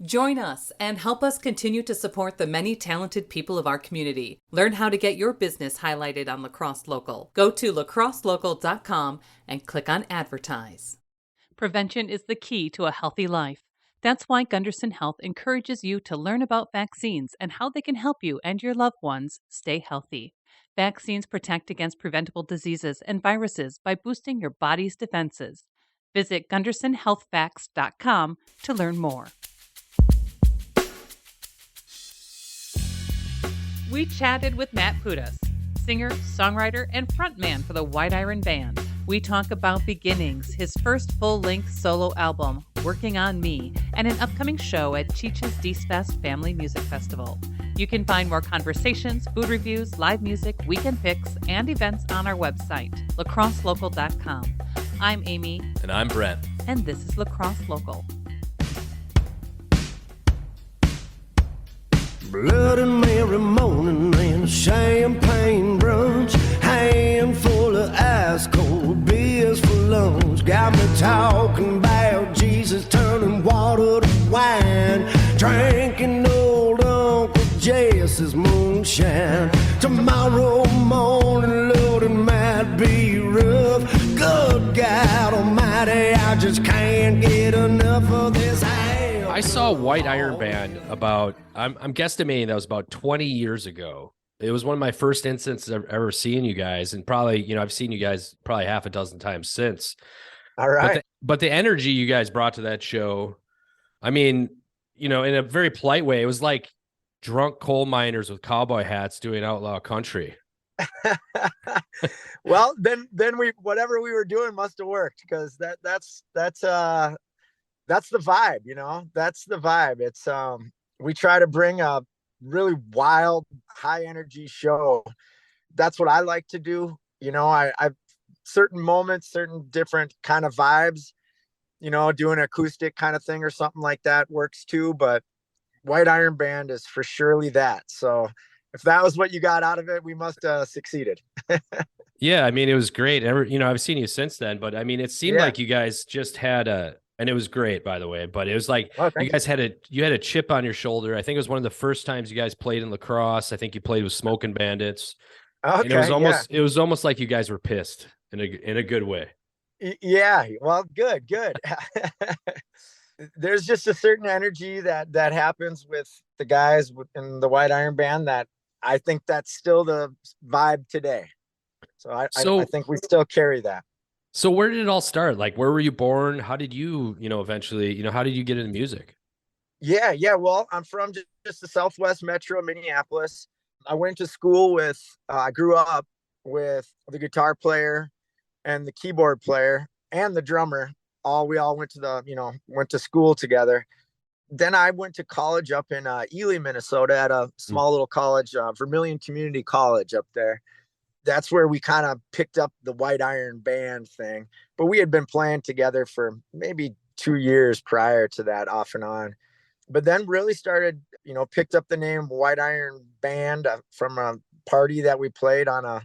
Join us and help us continue to support the many talented people of our community. Learn how to get your business highlighted on La Crosse Local. Go to lacrosselocal.com and click on Advertise. Prevention is the key to a healthy life. That's why Gunderson Health encourages you to learn about vaccines and how they can help you and your loved ones stay healthy. Vaccines protect against preventable diseases and viruses by boosting your body's defenses. Visit GundersonHealthVax.com to learn more. We chatted with Matt Pudas, singer, songwriter, and frontman for the White Iron Band. We talk about beginnings, his first full-length solo album, Working on Me, and an upcoming show at Cheech's Dees Fest Family Music Festival. You can find more conversations, food reviews, live music, weekend picks, and events on our website, lacrosselocal.com. I'm Amy. And I'm Brent. And this is La Crosse Local. Blood and Mary morning and a champagne brunch, handful of ice cold beers for lunch. Got me talking about Jesus turning water to wine, drinking old Uncle Jesse's moonshine. Tomorrow morning, Lord, it might be rough. Good God Almighty, I just can't get enough of this. I saw White Iron Band about, I'm guesstimating that was about 20 years ago. It was one of my first instances I've ever seen you guys, and probably, I've seen you guys probably half a dozen times since. All right. But the energy you guys brought to that show, I mean, in a very polite way, it was like drunk coal miners with cowboy hats doing outlaw country. Well, then we, whatever we were doing must have worked, because that's the vibe, that's the vibe. It's, we try to bring a really wild, high energy show. That's what I like to do. I certain moments, certain different kind of vibes, doing an acoustic kind of thing or something like that works too. But White Iron Band is for surely that. So if that was what you got out of it, we must have succeeded. Yeah. I mean, it was great. I've seen you since then, but I mean, it seemed like you guys just had and it was great, by the way, but it was like, you guys had a chip on your shoulder. I think it was one of the first times you guys played in La Crosse. I think you played with Smoking Bandits. Okay. And it was almost like you guys were pissed in a good way. Yeah. Well, good. There's just a certain energy that happens with the guys in the White Iron Band that I think that's still the vibe today. So I think we still carry that. So where did it all start? Like, where were you born? How did you, eventually, how did you get into music? Yeah. Well, I'm from just the Southwest Metro, Minneapolis. I went to school I grew up with the guitar player and the keyboard player and the drummer. We all went to school together. Then I went to college up in Ely, Minnesota, at a small little college, Vermilion Community College up there. That's where we kind of picked up the White Iron Band thing. But we had been playing together for maybe 2 years prior to that, off and on. But then really started, picked up the name White Iron Band from a party that we played on a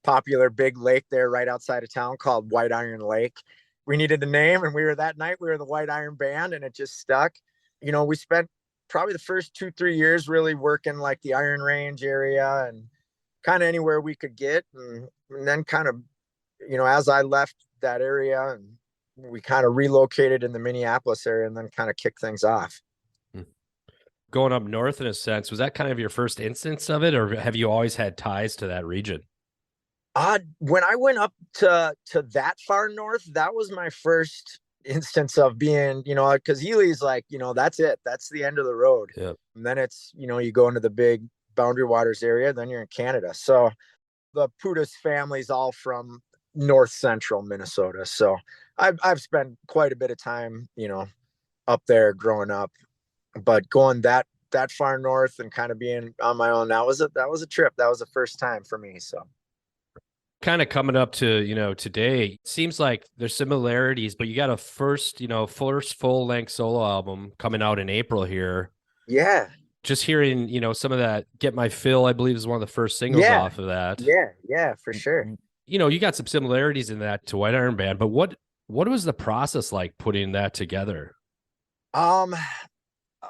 popular big lake there right outside of town called White Iron Lake. We needed a name, and we were the White Iron Band, and it just stuck. We spent probably the first 2-3 years really working like the Iron Range area and kind of anywhere we could get. And then kind of, as I left that area, and we kind of relocated in the Minneapolis area and then kind of kicked things off. Going up north, in a sense, was that kind of your first instance of it, or have you always had ties to that region? When I went up to that far north, that was my first instance of being, because Ely's like, that's it. That's the end of the road. Yeah. And then it's, you go into the big Boundary Waters area, then you're in Canada. So the Pudas family's all from north central Minnesota. So I've spent quite a bit of time, up there growing up. But going that far north and kind of being on my own, that was a trip. That was the first time for me. So kind of coming up to, today, it seems like there's similarities, but you got a first full length solo album coming out in April here. Yeah. Just hearing, some of that Get My Fill, I believe, is one of the first singles off of that. Yeah, for sure. You got some similarities in that to White Iron Band, but what was the process like putting that together?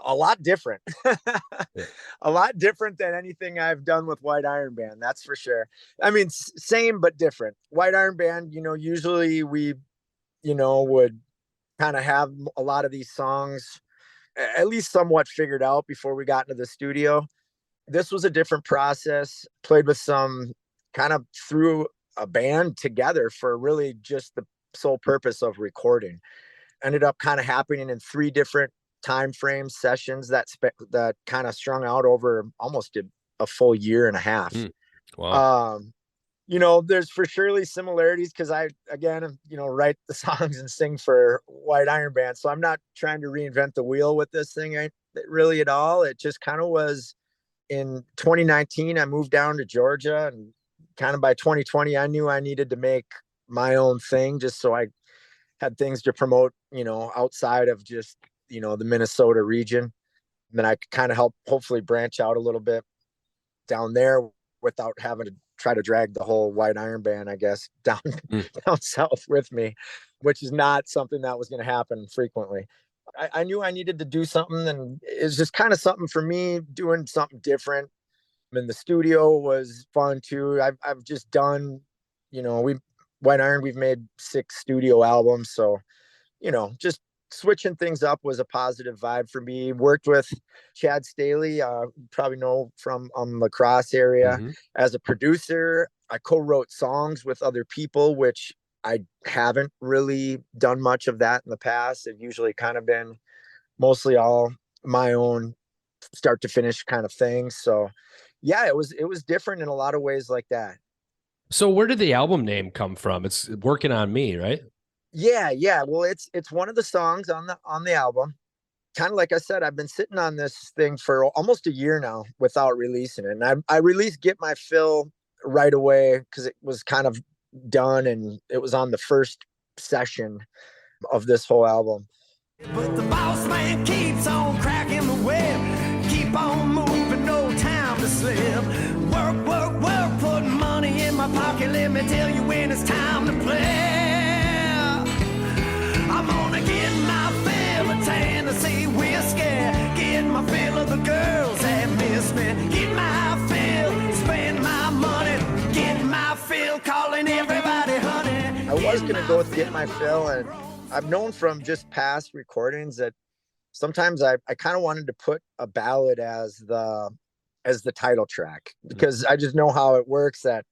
A lot different. Yeah. A lot different than anything I've done with White Iron Band, that's for sure. I mean, same but different. White Iron Band, usually we, would kind of have a lot of these songs at least somewhat figured out before we got into the studio. This was a different process. Played with some kind of through a band together for really just the sole purpose of recording. Ended up kind of happening in 3 different time frames, sessions that kind of strung out over almost a full year and a half. Wow. There's for surely similarities because I, again, write the songs and sing for White Iron Band. So I'm not trying to reinvent the wheel with this thing really at all. It just kind of was in 2019, I moved down to Georgia, and kind of by 2020, I knew I needed to make my own thing just so I had things to promote, outside of just, the Minnesota region. And then I could kind of help hopefully branch out a little bit down there without having to try to drag the whole White Iron Band, I guess, down south with me, which is not something that was going to happen frequently. I knew I needed to do something, and it's just kind of something for me, doing something different. And the studio was fun too. I've just done, White Iron, we've made 6 studio albums. So, just switching things up was a positive vibe for me. Worked with Chad Staley, probably know from La Crosse area, as a producer. I co-wrote songs with other people, which I haven't really done much of that in the past. I've usually kind of been mostly all my own start to finish kind of thing. So yeah, it was different in a lot of ways like that. So where did the album name come from? It's Working on Me, right? Yeah. Well, it's one of the songs on the album. Kind of like I said, I've been sitting on this thing for almost a year now without releasing it. And I released Get My Fill right away because it was kind of done and it was on the first session of this whole album. But the boss man keeps on cracking the whip. Keep on moving, no time to slip. Work, putting money in my pocket. Let me tell you when it's time to play. I'm gonna get my fill of Tennessee whiskey. Get my fill of the girls that miss me. Get my fill, spend my money. Get my fill, calling everybody honey. I was gonna go with Get My Fill, and I've known from just past recordings that sometimes I kind of wanted to put a ballad as the title track, because I just know how it works, that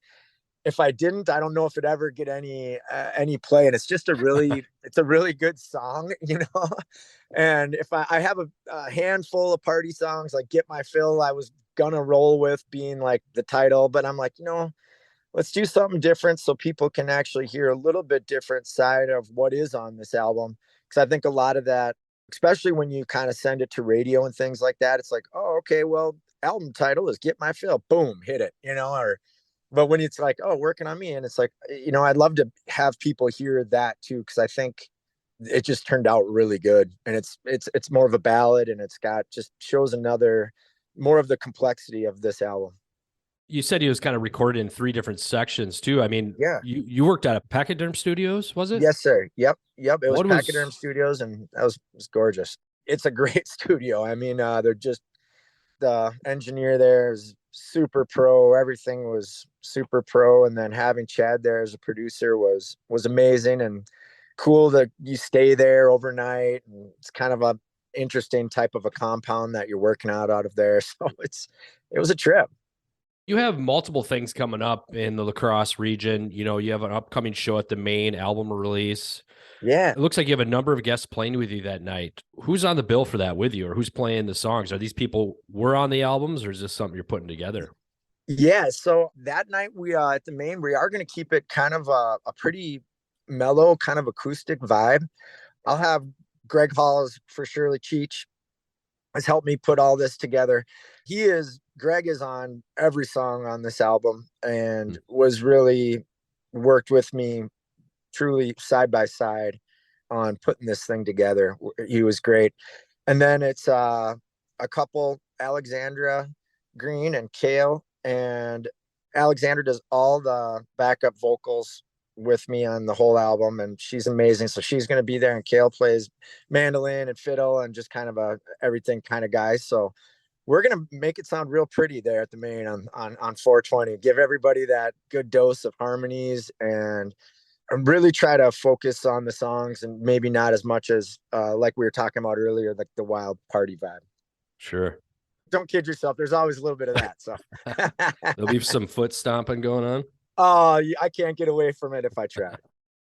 if I didn't, I don't know if it ever get any play. And it's just it's a really good song, and if I have a handful of party songs, like Get My Fill, I was gonna roll with being like the title, but I'm like, let's do something different so people can actually hear a little bit different side of what is on this album. Because I think a lot of that, especially when you kind of send it to radio and things like that, it's like, oh, okay, well, album title is Get My Fill, boom, hit it, but when it's like, oh, Working on Me, and it's like, I'd love to have people hear that too, because I think it just turned out really good, and it's more of a ballad, and it's got just shows more of the complexity of this album. You said he was kind of recorded in 3 different sections too. I mean, yeah, you worked at a Pachyderm Studios, was it? Yes, sir. Yep. It was Pachyderm Studios, and that was gorgeous. It's a great studio. I mean, they're just, the engineer there is super pro. Everything was super pro, and then having Chad there as a producer was amazing and cool. That you stay there overnight, and it's kind of a interesting type of a compound that you're working out of there. So it was a trip. You have multiple things coming up in the La Crosse region. You have an upcoming show at the main album release. Yeah. It looks like you have a number of guests playing with you that night. Who's on the bill for that with you, or who's playing the songs? Are these people were on the albums, or is this something you're putting together? Yeah. So that night we at the main, we are going to keep it kind of a pretty mellow, kind of acoustic vibe. I'll have Greg Halls, for surely Cheech, has helped me put all this together. Greg is on every song on this album and was really worked with me truly side by side on putting this thing together. He was great. And then it's a couple, Alexandra Green and Kale, and Alexandra does all the backup vocals with me on the whole album, and she's amazing. So she's going to be there, and Kale plays mandolin and fiddle and just kind of a everything kind of guy. So we're going to make it sound real pretty there at the main on 420, give everybody that good dose of harmonies, and really try to focus on the songs and maybe not as much as like we were talking about earlier, like the wild party vibe. Sure. Don't kid yourself. There's always a little bit of that. So there'll be some foot stomping going on. Oh, I can't get away from it if I try.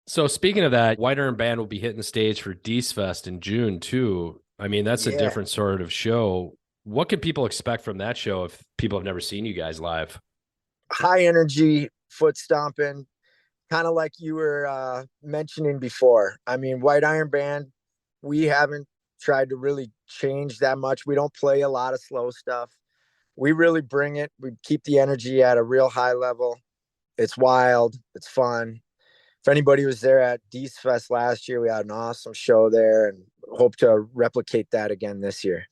So speaking of that, White Iron Band will be hitting the stage for Dees Fest in June too. I mean, that's a different sort of show. What can people expect from that show if people have never seen you guys live? High energy, foot stomping, kind of like you were mentioning before. I mean, White Iron Band, we haven't tried to really change that much. We don't play a lot of slow stuff. We really bring it. We keep the energy at a real high level. It's wild. It's fun. If anybody was there at Dees Fest last year, we had an awesome show there, and hope to replicate that again this year.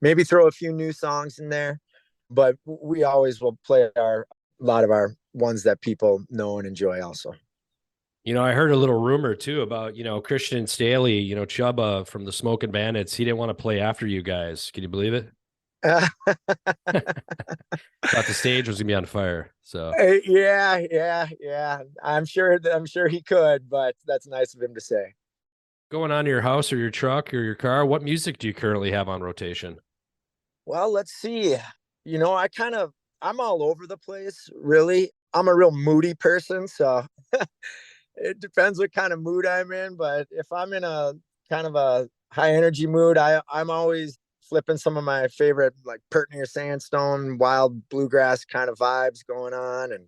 Maybe throw a few new songs in there, but we always will play a lot of our ones that people know and enjoy also. You know, I heard a little rumor too about, Christian Staley, Chubba from the Smoking Bandits. He didn't want to play after you guys. Can you believe it? Thought the stage was gonna be on fire. So yeah. I'm sure he could, but that's nice of him to say. Going on to your house or your truck or your car, what music do you currently have on rotation? Well, let's see. I'm all over the place, really. I'm a real moody person, so it depends what kind of mood I'm in. But if I'm in a kind of a high energy mood, I'm always flipping some of my favorite, like Pertney Sandstone, wild bluegrass kind of vibes going on. And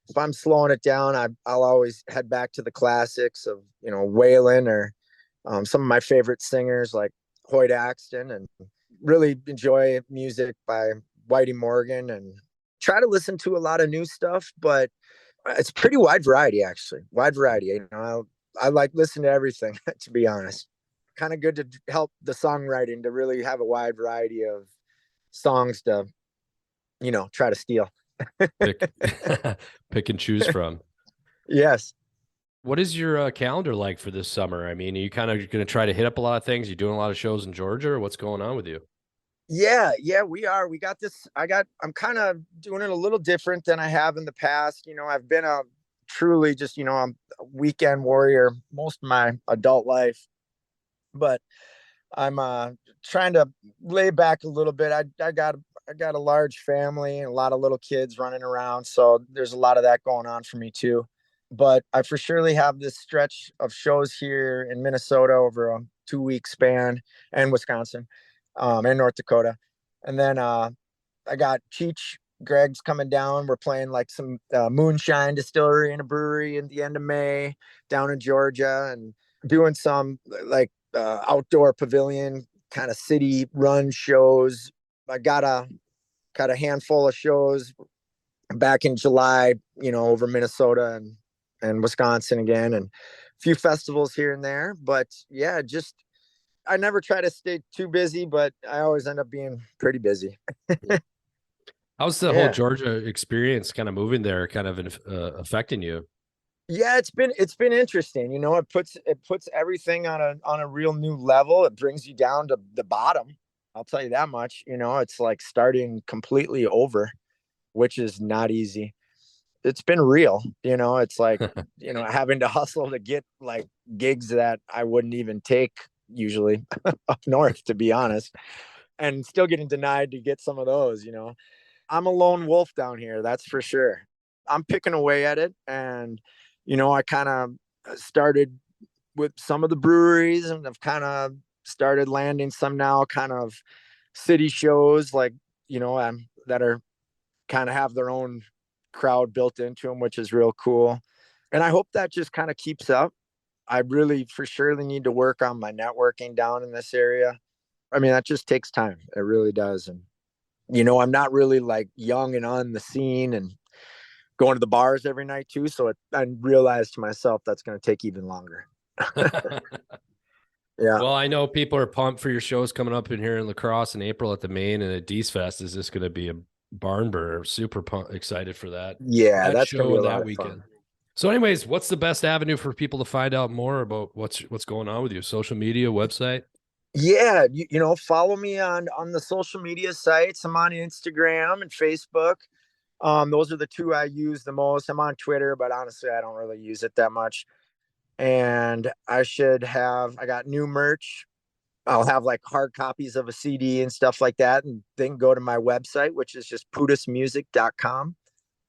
if I'm slowing it down, I'll always head back to the classics of, Waylon or some of my favorite singers like Hoyt Axton, and really enjoy music by Whitey Morgan, and try to listen to a lot of new stuff, but it's pretty wide variety, actually. Wide variety. I like listening to everything, to be honest. Kind of good to help the songwriting to really have a wide variety of songs to, try to steal. Pick and choose from. Yes. What is your calendar like for this summer? I mean, are you kind of going to try to hit up a lot of things? You doing a lot of shows in Georgia, or what's going on with you? Yeah, we are. We got this. I'm kind of doing it a little different than I have in the past. I've been a truly just, I'm a weekend warrior most of my adult life, but I'm trying to lay back a little bit. I got a large family and a lot of little kids running around, so there's a lot of that going on for me too. But I for surely have this stretch of shows here in Minnesota over a 2-week span, and Wisconsin, and North Dakota. And then I got Cheech Greg's coming down. We're playing like some moonshine distillery and a brewery in the end of May down in Georgia, and doing some like outdoor pavilion kind of city run shows. I got a handful of shows back in July, over Minnesota and Wisconsin again, and a few festivals here and there. But yeah, I never try to stay too busy, but I always end up being pretty busy. How's the whole Georgia experience kind of moving there, kind of affecting you? Yeah, it's been interesting. It puts everything on a real new level. It brings you down to the bottom. I'll tell you that much. It's like starting completely over, which is not easy. It's been real. It's like, having to hustle to get like gigs that I wouldn't even take usually up north, to be honest, and still getting denied to get some of those. I'm a lone wolf down here, that's for sure. I'm picking away at it, and I kind of started with some of the breweries, and I've kind of started landing some now kind of city shows, like that are kind of have their own crowd built into them, which is real cool. And I hope that just kind of keeps up. I really for surely need to work on my networking down in this area. I mean, that just takes time. It really does. And, I'm not really like young and on the scene and going to the bars every night too. So I realized to myself that's going to take even longer. Yeah. Well, I know people are pumped for your shows coming up in here in La Crosse in April at the Main and at Dees Fest. Is this going to be a barn burner? Super excited for that. Yeah, that's going to be a lot that of weekend. fun. So anyways, what's the best avenue for people to find out more about what's going on with you? Social media, website? Yeah, follow me on the social media sites. I'm on Instagram and Facebook. Those are the two I use the most. I'm on Twitter, but honestly, I don't really use it that much. And I got new merch. I'll have like hard copies of a CD and stuff like that. And then go to my website, which is just pudasmusic.com.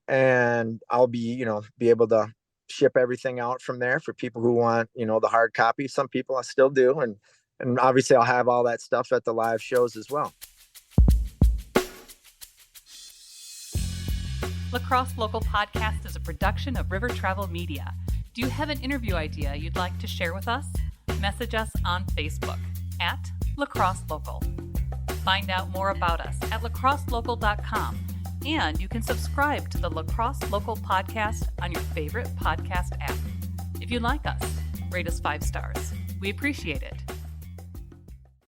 And I'll be able to ship everything out from there for people who want, the hard copy. Some people I still do. And obviously I'll have all that stuff at the live shows as well. Lacrosse Local Podcast is a production of River Travel Media. Do you have an interview idea you'd like to share with us? Message us on Facebook at Lacrosse Local. Find out more about us at lacrosselocal.com, and you can subscribe to the Lacrosse Local Podcast on your favorite podcast app. If you like us, rate us 5 stars. We appreciate it.